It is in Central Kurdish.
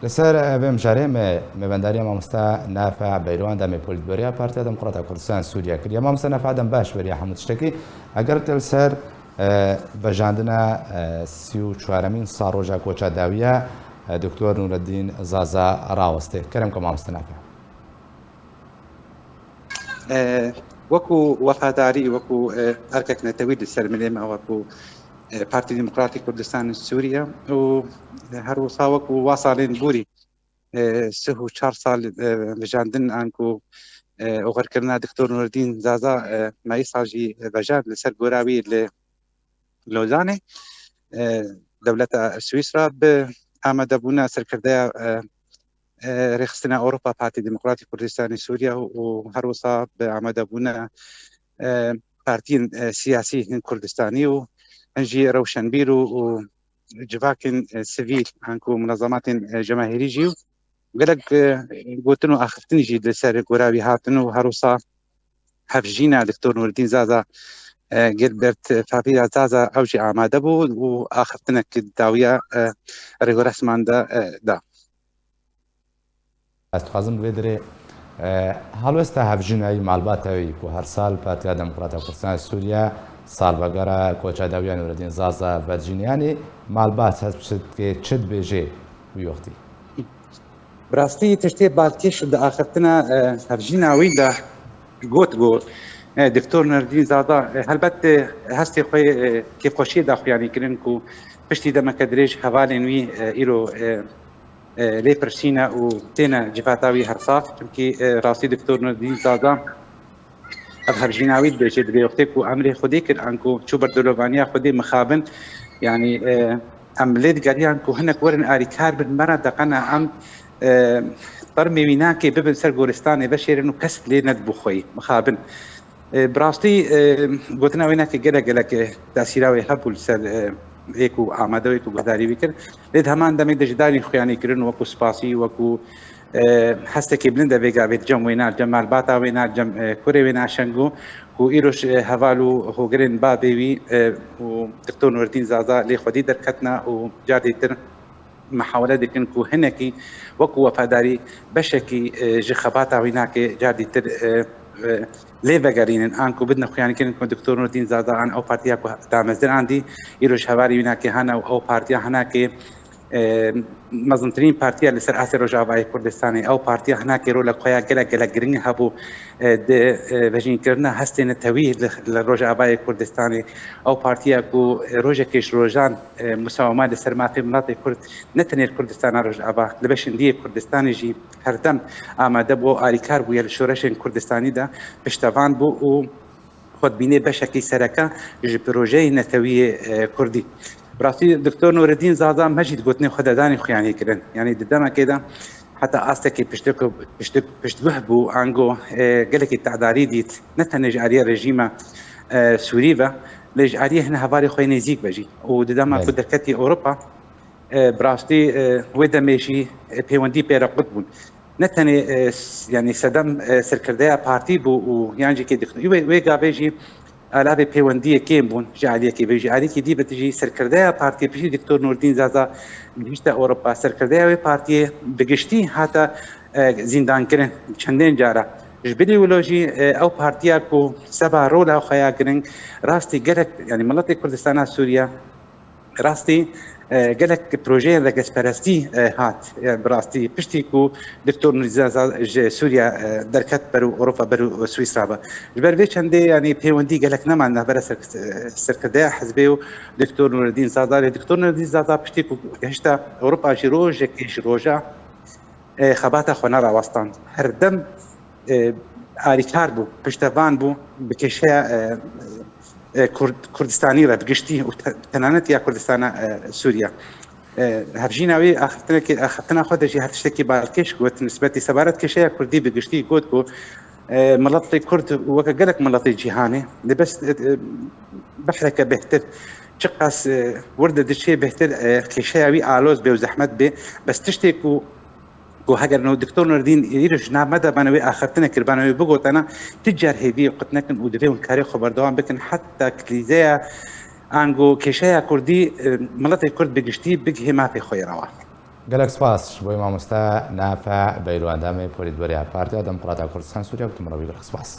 لسر بمجاري مبندري مامستا نافع بيروان دامي بوليتبوريا بارتيا ديمقراطية كردستان سوريا كريا مامستا نافع دم باش بريا حمود شتكي اگر تلسر بجاندنا سيو چوارمين ساروجا كوچا داوية دكتور نور الدين زازا راوسته كرمكم مامستا نافع وەکو وەفاداری وەکو هەرکەک نەتەوی لەسەر ملێمە وەکو پارتی دیموکراتی کوردستان سووریا و هەروەها وەکو وا ساڵێن بووری 34 ساڵ بژاندن ئانکو ئۆغەرکردنا دکتۆر نوردین زازا مای ساژی بەژار لەسەر گۆراوی لە لۆزانێ دەولەتە سویسرا بە ئامادەبوونا سەرکردەیە رخصتنا أوروبا بارتي ديمقراطي كردستان سوريا وهروسا بعمدبونا بارتين سياسي كردستاني وانجي روشنبير وجفاكن سيفيل عنكو منظمات جماهيري جيو قالك قلتنو اخفتني جي لسر قرابي هاتنو هروسا حفجينا دكتور نور الدين زازا جلبرت فابيا زازا اوجي عمادبو واخفتنا كداوية ريغورسمان دا استخدام بدري هل هفجناي معلوماتي هر سال بارتيا ديمقراطية كردستان سوريا سال وغيرها كوچا داوية نور الدين زازا فيرجينياني معلومات هست چد بيجي ويوختي براستي تشتي بالكيش دا اخرتنا هفجينا ويدا جو دكتور نور الدين زازا هلبت هستي خوي كيف خوشي دا خو يعني كرنكو بشتي دما كدريج حوالين وي ايرو لي برسينا وتينا جفاتاوي هرصاف چونكي راسي دكتور نور الدين زازا ابهر جيناوي بيجي بيوختك وعمري خدي كر انكو شو بردلوفانيا خدي مخابن يعني عمليت قال انكو هناك ورن اريكار بالمره دقنا ام طرمي ويناكي ببن سر غورستان بشير انه كسب لي ندبو خوي مخابن براستي قلتنا ويناكي قلق تاثيراوي هبول سر ایکو آماده ایکو گذاری بکر لید همان دمی دجداری خیانی کرن وکو سپاسی وکو هسته که بلنده بگا بید جم وینا جم الباتا وینا جم کوری وینا شنگو و ایروش هوالو هوگرین بابیوی و دکتور نور الدین زازا لی خودی درکتنا و جاردی تر محاولة دكن كو هنكي وكو وفاداري بشكي جخباتا ويناكي جاردي تر ليه بقارين انكو بدنا خويا كنكو دكتور نور الدين زازا عن او بارتيا كو دامزدن عندي يروش هواري ويناكي هنا او بارتيا هناكي مزنترين بارتيا لسر اثر رجاوي كردستاني او بارتيا هناكي رولا خويا قلق جرين هبو بجين كرنا هستين توي للرجاوي كردستاني او بارتيا كو روجا كيش روجان مساومه لسر ما في مناطق كرد نتني كردستان رجاوي لبشن دي كردستاني جي هردم اما دبو اريكار بو الشورش كردستاني ده بشتوان بو و خود بيني بشكي سركه جي بروجي نتوي كردي براسي دكتور نور الدين زازا مجد قلتني خداداني خياني كرن يعني قدامها كده حتى استكي بشتبهبو عنقو قالك التعداري ديت نتنج عليه رجيمه سوريفا ليج عليه هنا هفاري خويني زيك بجي ودما في دركتي اوروبا براستي ودا ماشي بيوندي بيرا قطبون نتني يعني سدم سركردايا بارتي بو ويانجي كي دكتور ويغا بيجي على بيونديه كيمبون جاليه كي بيجي عليك دي بتجي سركردايا بارتي بيجي دكتور نور الدين زازا بيجتا اوروبا سركردايا بارتي بگشتي حتى زندان كرن چندين جارا جبلي ولوجي او بارتيا كو سبا رولا خيا كرن راستي قالك يعني مناطق كردستان سوريا راستي قالك بروجي لك سبارستي هات براستي بشتيكو دكتور نزازا سوريا دركت برو اوروبا برو سويسرا البربيش عندي يعني بيوندي قالك نما انه برا سركداء حزبيو دكتور نور الدين زازا دكتور نور الدين زازا بشتيكو هشتا اوروبا جيروج كيش روجا خباتا خنارا وسطان هردم اريكار بو بشتفان بو بكشيا كردستاني را بگشتي وتنانت يا كردستان سوريا هفجيناوي اخذتنا خدجي هتشتكي بالكش قلت نسبتي سبارت كشيا كردي بگشتي قلتكو ملطي كرد وكقلك ملطي جهاني بس بحركه بهتر شقاس ورده دشي بهتر كشياوي الوز بي وزحمت بي بس تشتكو كو هاجر نو دكتور نور الدين يرش نام مدى بنوي اخرتنا كربانوي بقول انا تجار هيبي قلت لكن ودفيون كاري خبر دوام بكن حتى كليزيا انغو كشايا كردي ملاتي كرد بگشتي بگه ما في خويروا گەلک سپاس بۆی مامۆستا نافع بەیروەندامی پۆلیتبەریا پارتیا دەموکراتە کوردستان سووریا وتمڕەوی گەلک سپاس.